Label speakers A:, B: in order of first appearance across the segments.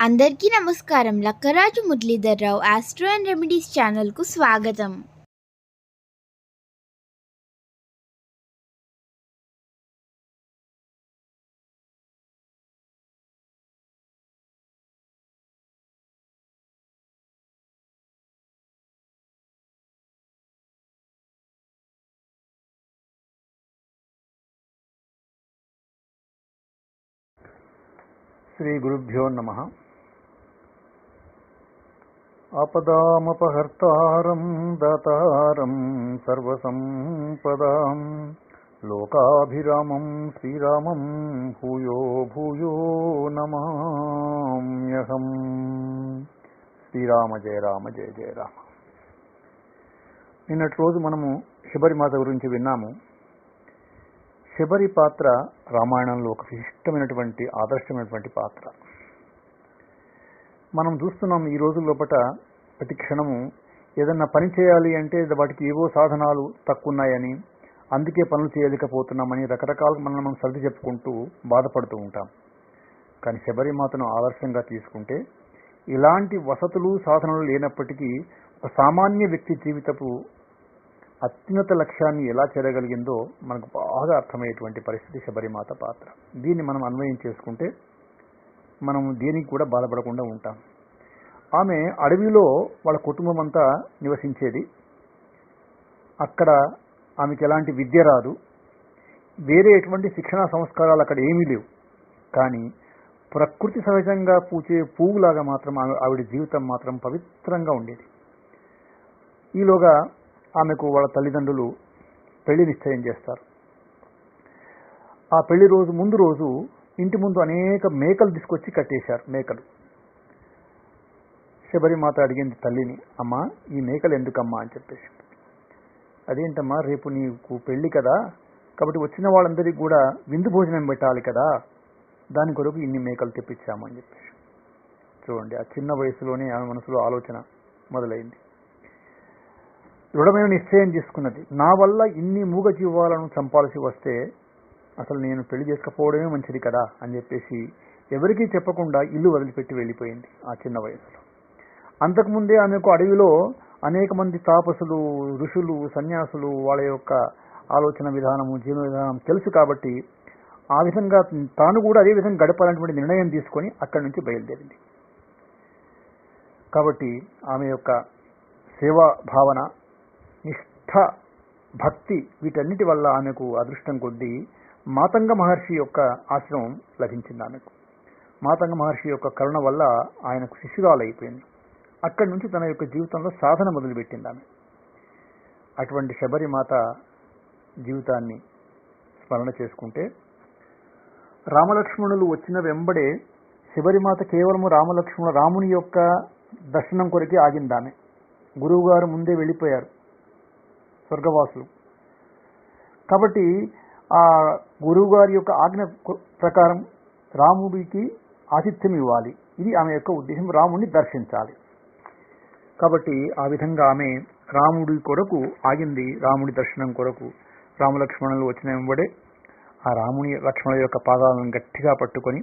A: అందరికీ నమస్కారం. Lakkaraju Muralidhar Rao astro and remedies ఛానల్కు స్వాగతం.
B: శ్రీ గురుభ్యో నమః. ఆపదామపహర్తారం దాతారం సర్వసంపదాం లోకాభిరామం శ్రీరామం భూయో భూయో నమామ్యహం. శ్రీరామ జయ రామ జయ జయ రామ. నిన్నటి రోజు మనము శబరిమాత గురించి విన్నాము. శబరి పాత్ర రామాయణంలో ఒక విశిష్టమైనటువంటి ఆదర్శమైనటువంటి పాత్ర. మనం చూస్తున్నాం ఈ రోజుల్లోపట ప్రతి క్షణము ఏదన్నా పని చేయాలి అంటే వాటికి ఏవో సాధనాలు తక్కువ ఉన్నాయని, అందుకే పనులు చేయలేకపోతున్నామని రకరకాలుగా మనం సర్ది చెప్పుకుంటూ బాధపడుతూ ఉంటాం. కానీ శబరిమాతను ఆదర్శంగా తీసుకుంటే ఇలాంటి వసతులు సాధనలు లేనప్పటికీ ఒక సామాన్య వ్యక్తి జీవితపు అత్యున్నత లక్ష్యాన్ని ఎలా చేరగలిగిందో మనకు బాగా అర్థమయ్యేటువంటి పరిస్థితి శబరిమాత పాత్ర. దీన్ని మనం అన్వయం చేసుకుంటే మనం దేనికి కూడా బాధపడకుండా ఉంటాం. ఆమె అడవిలో వాళ్ళ కుటుంబం అంతా నివసించేది. అక్కడ ఆమెకి ఎలాంటి విద్య రాదు, వేరే ఎటువంటి శిక్షణా సంస్కారాలు అక్కడ ఏమీ లేవు. కానీ ప్రకృతి సహజంగా పూచే పువ్వులాగా మాత్రం ఆవిడ జీవితం మాత్రం పవిత్రంగా ఉండేది. ఈలోగా ఆమెకు వాళ్ళ తల్లిదండ్రులు పెళ్లి నిశ్చయం చేస్తారు. ఆ పెళ్లి రోజు ముందు రోజు ఇంటి ముందు అనేక మేకలు తీసుకొచ్చి కట్టేశారు. మేకలు. శబరిమాత అడిగింది తల్లిని, అమ్మా ఈ మేకలు ఎందుకమ్మా అని చెప్పేసి. అదేంటమ్మా, రేపు నీకు పెళ్లి కదా, కాబట్టి వచ్చిన వాళ్ళందరికీ కూడా విందు భోజనం పెట్టాలి కదా, దాని కొరకు ఇన్ని మేకలు తెప్పించామని చెప్పేసి. చూడండి, ఆ చిన్న వయసులోనే ఆమె మనసులో ఆలోచన మొదలైంది. దృఢమైన నిశ్చయం తీసుకున్నది. నా వల్ల ఇన్ని మూగ జీవాలను చంపాల్సి వస్తే అసలు నేను పెళ్లి చేసుకపోవడమే మంచిది కదా అని చెప్పేసి ఎవరికీ చెప్పకుండా ఇల్లు వదిలిపెట్టి వెళ్ళిపోయింది ఆ చిన్న వయసులో. అంతకుముందే ఆమెకు అడవిలో అనేక మంది తాపసులు, ఋషులు, సన్యాసులు వాళ్ళ యొక్క ఆలోచన విధానము, జీవన విధానం తెలుసు. కాబట్టి ఆ విధంగా తాను కూడా అదే విధంగా గడపాలనేటువంటి నిర్ణయం తీసుకొని అక్కడి నుంచి బయలుదేరింది. కాబట్టి ఆమె యొక్క సేవా భావన, నిష్ఠ, భక్తి వీటన్నిటి వల్ల ఆమెకు అదృష్టం కొద్దీ మాతంగ మహర్షి యొక్క ఆశ్రమం లభించింది ఆమెకు. మాతంగ మహర్షి యొక్క కరుణ వల్ల ఆయనకు శిష్యురాలు అయిపోయింది. అక్కడి నుంచి తన యొక్క జీవితంలో సాధన మొదలుపెట్టింది ఆమె. అటువంటి శబరిమాత జీవితాన్ని స్మరణ చేసుకుంటే, రామలక్ష్మణులు వచ్చిన వెంబడే శబరిమాత కేవలము రాముని యొక్క దర్శనం కొరకే ఆగింది ఆమె. గురువు గారు ముందే వెళ్ళిపోయారు, స్వర్గవాసులు. కాబట్టి ఆ గురువు గారి యొక్క ఆజ్ఞ ప్రకారం రాముడికి ఆతిథ్యం ఇవ్వాలి, ఇది ఆమె యొక్క ఉద్దేశం. రాముడిని దర్శించాలి. కాబట్టి ఆ విధంగా ఆమె రాముడి కొరకు ఆగింది. రాముడి దర్శనం కొరకు రామలక్ష్మణులు వచ్చిన వెంబడే ఆ రాముని లక్ష్మణుల యొక్క పాదాలను గట్టిగా పట్టుకొని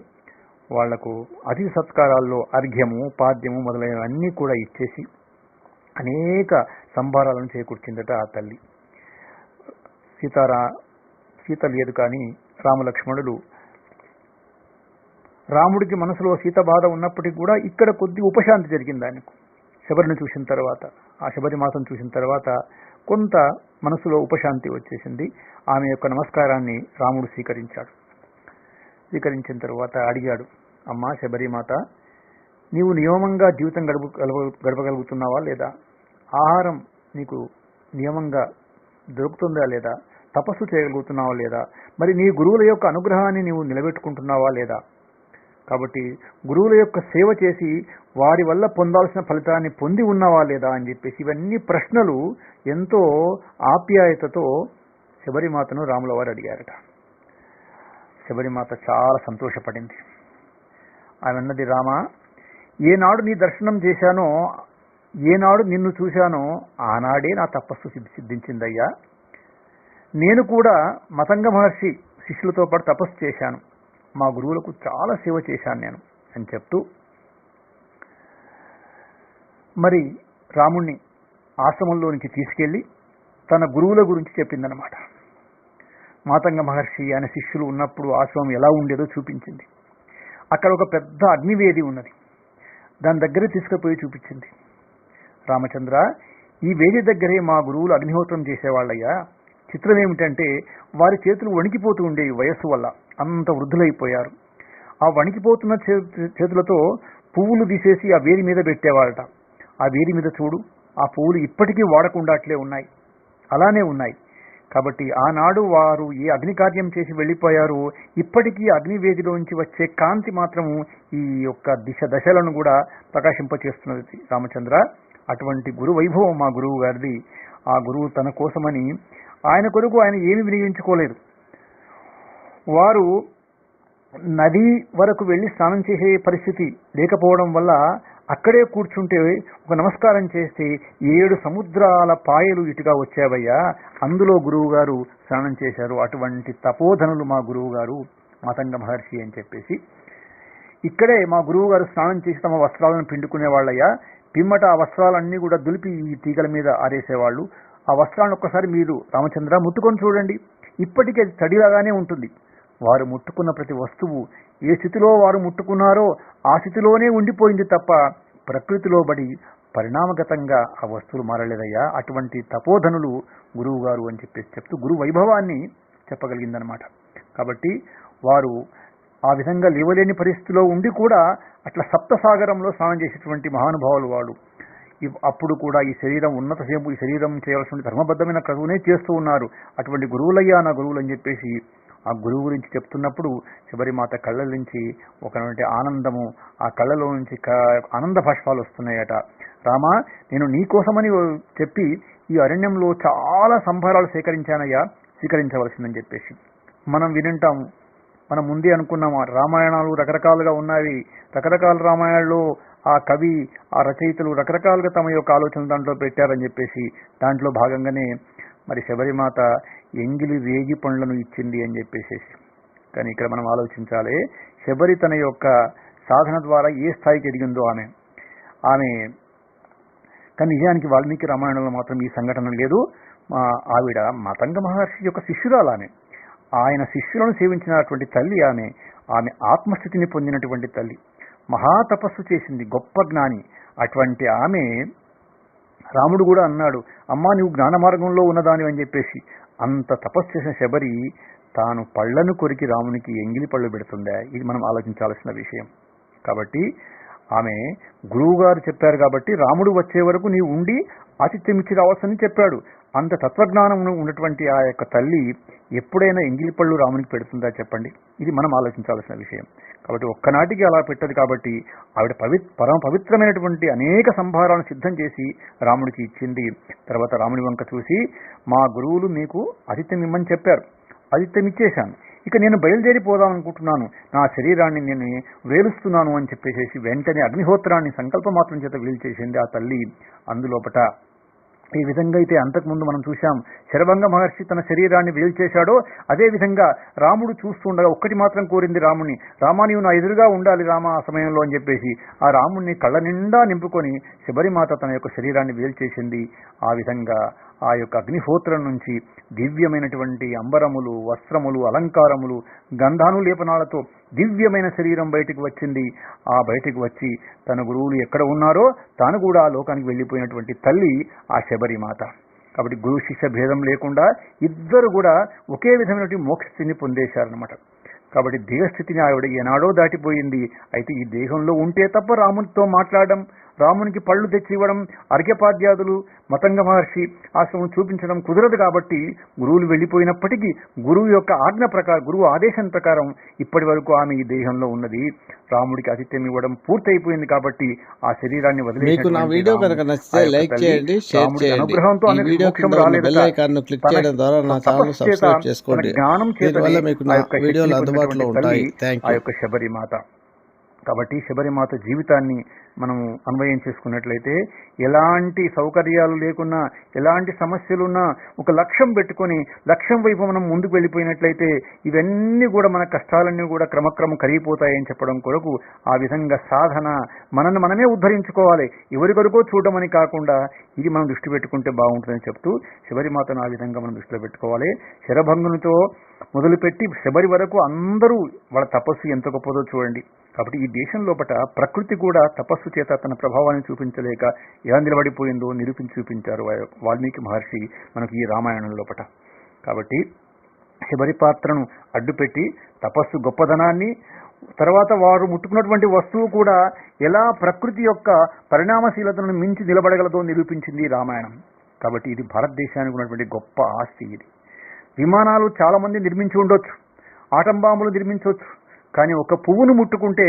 B: వాళ్లకు అతిథి సత్కారాల్లో అర్ఘ్యము, పాద్యము మొదలైనవన్నీ కూడా ఇచ్చేసి అనేక సంభారాలను చేకూర్చిందట ఆ తల్లి. సీత లేదు కానీ రామలక్ష్మణుడు, రాముడికి మనసులో సీత బాధ ఉన్నప్పటికీ కూడా ఇక్కడ కొద్ది ఉపశాంతి జరిగింది ఆయనకు. శబరిని చూసిన తర్వాత, ఆ శబరిమాతను చూసిన తర్వాత కొంత మనసులో ఉపశాంతి వచ్చేసింది. ఆమె యొక్క నమస్కారాన్ని రాముడు స్వీకరించాడు. స్వీకరించిన తర్వాత అడిగాడు, అమ్మా శబరిమాత, నీవు నియమంగా జీవితం గడపగలుగుతున్నావా లేదా? ఆహారం నీకు నియమంగా దొరుకుతుందా లేదా? తపస్సు చేయగలుగుతున్నావా లేదా? మరి నీ గురువుల యొక్క అనుగ్రహాన్ని నీవు నిలబెట్టుకుంటున్నావా లేదా? కాబట్టి గురువుల యొక్క సేవ చేసి వారి వల్ల పొందాల్సిన ఫలితాన్ని పొంది ఉన్నావా లేదా అని చెప్పేసి ఇవన్నీ ప్రశ్నలు ఎంతో ఆప్యాయతతో శబరిమాతను రాముల వారు అడిగారట. శబరిమాత చాలా సంతోషపడింది. ఆమె అన్నది, రామా, ఏనాడు నీ దర్శనం చేశానో, ఏనాడు నిన్ను చూశానో ఆనాడే నా తపస్సు సిద్ధించిందయ్యా. నేను కూడా మతంగ మహర్షి శిష్యులతో పాటు తపస్సు చేశాను. మా గురువులకు చాలా సేవ చేశాను నేను అని చెప్తూ మరి రాముణ్ణి ఆశ్రమంలోనికి తీసుకెళ్లి తన గురువుల గురించి చెప్పిందనమాట. మాతంగ మహర్షి ఆయన శిష్యులు ఉన్నప్పుడు ఆశ్రమం ఎలా ఉండేదో చూపించింది. అక్కడ ఒక పెద్ద అగ్నివేది ఉన్నది, దాని దగ్గర తీసుకుపోయి చూపించింది. రామచంద్ర, ఈ వేది దగ్గరే మా గురువులు అగ్నిహోత్రం చేసేవాళ్ళయ్యా. చిత్రం ఏమిటంటే వారి చేతులు వణికిపోతూ ఉండేవి వయస్సు వల్ల, అంత వృద్ధులైపోయారు. ఆ వణికిపోతున్న చేతులతో పువ్వులు తీసేసి ఆ వేడి మీద పెట్టేవాళ్ళట. ఆ వేడి మీద చూడు, ఆ పువ్వులు ఇప్పటికీ వాడకుండా అట్లే ఉన్నాయి, అలానే ఉన్నాయి. కాబట్టి ఆనాడు వారు ఏ అగ్ని కార్యం చేసి వెళ్ళిపోయారు, ఇప్పటికీ అగ్నివేదిలోంచి వచ్చే కాంతి మాత్రము ఈ యొక్క దశలను కూడా ప్రకాశింపచేస్తున్నది. రామచంద్ర, అటువంటి గురు వైభవం మా గురువు గారిది. ఆ గురువు తన కోసమని ఆయన కొరకు ఆయన ఏమి వినియోగించుకోలేదు. వారు నది వరకు వెళ్ళి స్నానం చేసే పరిస్థితి లేకపోవడం వల్ల అక్కడే కూర్చుంటే ఒక నమస్కారం చేస్తే 7 సముద్రాల పాయలు ఇటుగా వచ్చావయ్యా, అందులో గురువు గారు స్నానం చేశారు. అటువంటి తపోధనులు మా గురువు గారు మాతంగ మహర్షి అని చెప్పేసి ఇక్కడే మా గురువు గారు స్నానం చేసి తమ వస్త్రాలను పిండుకునే వాళ్ళయ్యా. పిమ్మట ఆ వస్త్రాలన్నీ కూడా దులిపి ఈ తీగల మీద ఆరేసేవాళ్ళు. ఆ వస్త్రాలను ఒక్కసారి మీరు రామచంద్ర ముట్టుకొని చూడండి, ఇప్పటికీ అది తడిలాగానే ఉంటుంది. వారు ముట్టుకున్న ప్రతి వస్తువు ఏ స్థితిలో వారు ముట్టుకున్నారో ఆ స్థితిలోనే ఉండిపోయింది తప్ప ప్రకృతిలో బడి పరిణామగతంగా ఆ వస్తువులు మారలేదయ్యా. అటువంటి తపోధనులు గురువు గారు అని చెప్పేసి చెప్తూ గురు వైభవాన్ని చెప్పగలిగిందనమాట. కాబట్టి వారు ఆ విధంగా లేవలేని పరిస్థితిలో ఉండి కూడా అట్లా సప్తసాగరంలో స్నానం చేసేటువంటి మహానుభావులు వాళ్ళు. అప్పుడు కూడా ఈ శరీరం ఉన్నతసేపు ఈ శరీరం చేయాల్సిన ధర్మబద్ధమైన క్రతువునే చేస్తూ ఉన్నారు. అటువంటి గురువులయ్యా నా గురువులు అని చెప్పేసి ఆ గురువు గురించి చెప్తున్నప్పుడు శబరిమాత కళ్ళ నుంచి ఒకటి ఆనందము, ఆ కళ్ళలో నుంచి ఆనంద భాష్పాలు వస్తున్నాయట. రామా, నేను నీ కోసమని చెప్పి ఈ అరణ్యంలో చాలా సంభారాలు సేకరించానయ్యా, స్వీకరించవలసిందని చెప్పేసి మనం వినింటాము. మనం ముందే అనుకున్నాము, రామాయణాలు రకరకాలుగా ఉన్నాయి. రకరకాల రామాయణాల్లో ఆ కవి ఆ రచయితలు రకరకాలుగా తమ యొక్క ఆలోచనలు దాంట్లో పెట్టారని చెప్పేసి దాంట్లో భాగంగానే మరి శబరిమాత ఎంగిలి రేగి పండ్లను ఇచ్చింది అని చెప్పేసి. కానీ ఇక్కడ మనం ఆలోచించాలి, శబరి తన యొక్క సాధన ద్వారా ఏ స్థాయికి ఎదిగిందో ఆమె కానీ నిజానికి వాల్మీకి రామాయణంలో మాత్రం ఈ సంఘటన లేదు. ఆవిడ మాతంగ మహర్షి యొక్క శిష్యురాలు. ఆయన శిష్యులను సేవించినటువంటి తల్లి ఆమె ఆత్మస్థితిని పొందినటువంటి తల్లి, మహాతపస్సు చేసింది, గొప్ప జ్ఞాని. అటువంటి ఆమె రాముడు కూడా అన్నాడు, అమ్మా నువ్వు జ్ఞాన మార్గంలో ఉన్నదాని అని చెప్పేసి. అంత తపస్సు చేసిన శబరి తాను పళ్లను కొరికి రామునికి ఎంగిలి పళ్ళు పెడుతుందా? ఇది మనం ఆలోచించాల్సిన విషయం. కాబట్టి ఆమె గురువు గారు చెప్పారు కాబట్టి రాముడు వచ్చే వరకు నీవు ఉండి ఆతిథ్యం ఇచ్చి రావాల్సని చెప్పాడు. అంత తత్వజ్ఞానం ఉన్నటువంటి ఆ యొక్క తల్లి ఎప్పుడైనా ఎంగిలి పళ్ళు రామునికి పెడుతుందా చెప్పండి? ఇది మనం ఆలోచించాల్సిన విషయం. కాబట్టి ఒక్కనాటికి అలా పెట్టదు. కాబట్టి ఆవిడ పరమ పవిత్రమైనటువంటి అనేక సంభారాలను సిద్ధం చేసి రాముడికి ఇచ్చింది. తర్వాత రాముడి వంక చూసి, మా గురువులు మీకు ఆతిథ్యం ఇమ్మని చెప్పారు, ఆతిథ్యం ఇచ్చేశాను, ఇక నేను బయలుదేరిపోదాం అనుకుంటున్నాను, నా శరీరాన్ని నేను వేలుస్తున్నాను అని చెప్పేసి వెంటనే అగ్నిహోత్రాన్ని సంకల్పమాత్రం చేత వీలు చేసింది ఆ తల్లి. అందులోపట ఈ విధంగా అయితే అంతకుముందు మనం చూశాం, శరభంగ మహర్షి తన శరీరాన్ని వేలు చేశాడో అదే విధంగా రాముడు చూస్తుండగా ఒక్కటి మాత్రం కోరింది రాముని, రామా నీవు నా ఎదురుగా ఉండాలి రామా ఆ సమయంలో అని చెప్పేసి ఆ రాముణ్ణి కళ్ళ నిండా నింపుకొని శబరిమాత తన యొక్క శరీరాన్ని వేలు చేసింది. ఆ విధంగా ఆ యొక్క అగ్నిహోత్రం నుంచి దివ్యమైనటువంటి అంబరములు, వస్త్రములు, అలంకారములు, గంధానులేపనాలతో దివ్యమైన శరీరం బయటికి వచ్చింది. ఆ బయటికి వచ్చి తన గురువులు ఎక్కడ ఉన్నారో తాను కూడా ఆ లోకానికి వెళ్ళిపోయినటువంటి తల్లి ఆ శబరిమాత. కాబట్టి గురు శిష్య భేదం లేకుండా ఇద్దరు కూడా ఒకే విధమైనటువంటి మోక్షస్థితిని పొందేశారనమాట. కాబట్టి దేహస్థితిని ఆవిడ ఏనాడో దాటిపోయింది. అయితే ఈ దేహంలో ఉంటే తప్ప రామునితో మాట్లాడడం, రామునికి పళ్ళు తెచ్చి ఇవ్వడం, అర్ఘ్యపాద్యాదులు మతంగ మహర్షి ఆశ్రమం చూపించడం కుదరదు. కాబట్టి గురువులు వెళ్ళిపోయినప్పటికీ గురువు యొక్క ఆజ్ఞ ప్రకారం, గురువు ఆదేశం ప్రకారం ఇప్పటి వరకు ఆమె ఈ దేహంలో ఉన్నది. రాముడికి ఆతిథ్యం ఇవ్వడం పూర్తయిపోయింది. కాబట్టి ఆ శరీరాన్ని
C: మీకు నా వీడియో కనుక నచ్చితే లైక్ చేయండి, షేర్ చేయండి. ఈ వీడియో కింద ఉన్న బెల్ ఐకాన్ ను క్లిక్ చేయడం ద్వారా నా ఛానల్ ను సబ్స్క్రైబ్ చేసుకోండి. దీనివల్ల మీకు నా వీడియోలు అందుబాటులో ఉంటాయి. థాంక్యూ.
B: ఆ యొక్క శబరిమాత కాబట్టి శబరిమాత జీవితాన్ని మనం అన్వయం చేసుకున్నట్లయితే ఎలాంటి సౌకర్యాలు లేకున్నా, ఎలాంటి సమస్యలున్నా ఒక లక్ష్యం పెట్టుకొని లక్ష్యం వైపు మనం ముందుకు వెళ్ళిపోయినట్లయితే ఇవన్నీ కూడా మన కష్టాలన్నీ కూడా క్రమక్రమం కరిగిపోతాయని చెప్పడం కొరకు ఆ విధంగా సాధన మనల్ని మనమే ఉద్ధరించుకోవాలి, ఎవరి కొరకో చూడమని కాకుండా ఇది మనం దృష్టి పెట్టుకుంటే బాగుంటుందని చెప్తూ శబరిమాతను ఆ విధంగా మనం దృష్టిలో పెట్టుకోవాలి. శరభంగునితో మొదలుపెట్టి శబరి వరకు అందరూ వాళ్ళ తపస్సు ఎంత గొప్పదో చూడండి. కాబట్టి ఈ దేశం లోపల ప్రకృతి కూడా తపస్సు చేత తన ప్రభావాన్ని చూపించలేక ఎలా నిలబడిపోయిందో నిరూపించి చూపించారు వాల్మీకి మహర్షి మనకు ఈ రామాయణం లోపల. కాబట్టి శబరి పాత్రను అడ్డుపెట్టి తపస్సు గొప్పదనాన్ని, తర్వాత వారు ముట్టుకున్నటువంటి వస్తువు కూడా ఎలా ప్రకృతి యొక్క పరిణామశీలతను మించి నిలబడగలదో నిరూపించింది రామాయణం. కాబట్టి ఇది భారతదేశానికి ఉన్నటువంటి గొప్ప ఆస్తి. ఇది విమానాలు చాలా మంది నిర్మించి ఉండొచ్చు, ఆటం బాంబులు నిర్మించవచ్చు, కానీ ఒక పువ్వును ముట్టుకుంటే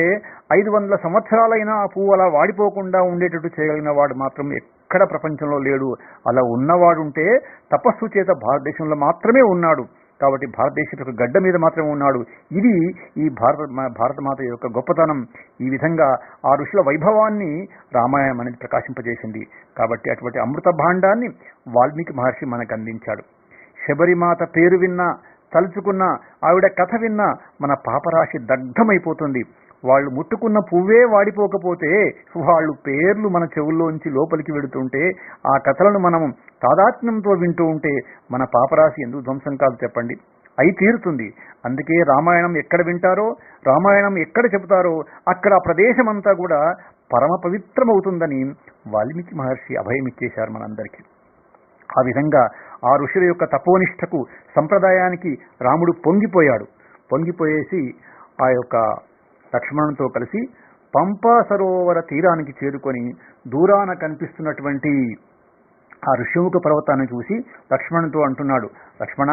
B: 500 సంవత్సరాలైనా ఆ పువ్వు అలా వాడిపోకుండా ఉండేటట్టు చేయగలిగిన వాడు మాత్రం ఎక్కడ ప్రపంచంలో లేడు. అలా ఉన్నవాడుంటే తపస్సు చేత భారతదేశంలో మాత్రమే ఉన్నాడు. కాబట్టి భారతదేశం యొక్క గడ్డ మీద మాత్రమే ఉన్నాడు. ఇది ఈ భారతమాత యొక్క గొప్పతనం. ఈ విధంగా ఆ ఋషుల వైభవాన్ని రామాయణం అనేది ప్రకాశింపజేసింది. కాబట్టి అటువంటి అమృత భాండాన్ని వాల్మీకి మహర్షి మనకు అందించాడు. శబరిమాత పేరు విన్నా, తలుచుకున్నా, ఆవిడ కథ విన్నా మన పాపరాశి దగ్ధమైపోతుంది. వాళ్ళు ముట్టుకున్న పువ్వే వాడిపోకపోతే వాళ్ళు పేర్లు మన చెవుల్లోంచి లోపలికి వెడుతుంటే, ఆ కథలను మనం తాదాత్మ్యంతో వింటూ ఉంటే మన పాపరాశి ఎందుకు ధ్వంసం కాదు చెప్పండి? అయి తీరుతుంది. అందుకే రామాయణం ఎక్కడ వింటారో, రామాయణం ఎక్కడ చెబుతారో అక్కడ ఆ ప్రదేశం అంతా కూడా పరమ పవిత్రమవుతుందని వాల్మీకి మహర్షి అభయమిచ్చేశారు మనందరికీ. ఆ విధంగా ఆ ఋషుల యొక్క తపోనిష్టకు, సంప్రదాయానికి రాముడు పొంగిపోయేసి ఆ యొక్క లక్ష్మణునితో కలిసి పంపా సరోవర తీరానికి చేరుకొని దూరాన కనిపిస్తున్నటువంటి ఆ ఋషిముఖ పర్వతాన్ని చూసి లక్ష్మణునితో అంటున్నాడు, లక్ష్మణ,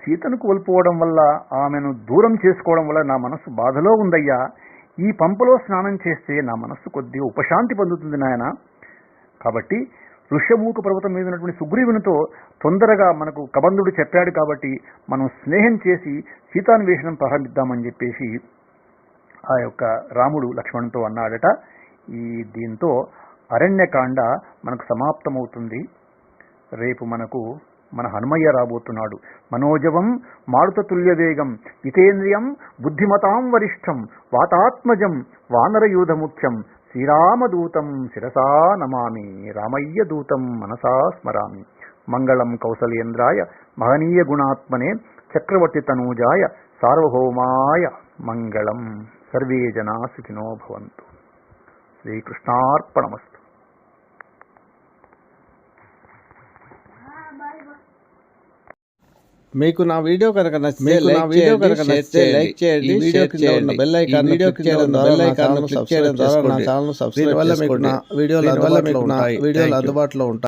B: సీతను కోల్పోవడం వల్ల, ఆమెను దూరం చేసుకోవడం వల్ల నా మనస్సు బాధలో ఉందయ్యా. ఈ పంపలో స్నానం చేస్తే నా మనస్సు కొద్దిగా ఉపశాంతి పొందుతుంది నాయన. కాబట్టి ఋష్యమూక పర్వతం మీద ఉన్నటువంటి సుగ్రీవునితో తొందరగా మనకు కబంధుడు చెప్పాడు కాబట్టి మనం స్నేహం చేసి సీతాన్వేషణం ప్రారంభిద్దామని చెప్పేసి ఆ యొక్క రాముడు లక్ష్మణునితో అన్నాడట. దీంతో అరణ్యకాండ మనకు సమాప్తమవుతుంది. రేపు మన హనుమయ్య రాబోతున్నాడు. మనోజవం మారుతతుల్య వేగం జితేంద్రియం బుద్ధిమతాం వరిష్టం వాతాత్మజం వానరయూధ ముఖ్యం శ్రీరామదూతం శిరసా నమామి రామయ్య దూతం మనసా స్మరామి. మంగళం కౌసలేంద్రాయ మహనీయ గుణాత్మనే చక్రవర్తి తనూజాయ సార్వభౌమాయ మంగళం. సర్వే జనా సుఖినో భవంతు. శ్రీకృష్ణార్పణమస్తు.
C: మీకు నా వీడియో కనుక నచ్చితే లైక్ చేయండి, షేర్ చేయండి. బెల్ ఐకాన్ క్లిక్ చేయడం ద్వారా నా ఛానల్ సబ్స్క్రైబ్ చేసుకోండి. దీనివల్ల మీకు నా వీడియోలు అందుబాటులో ఉంటాయి.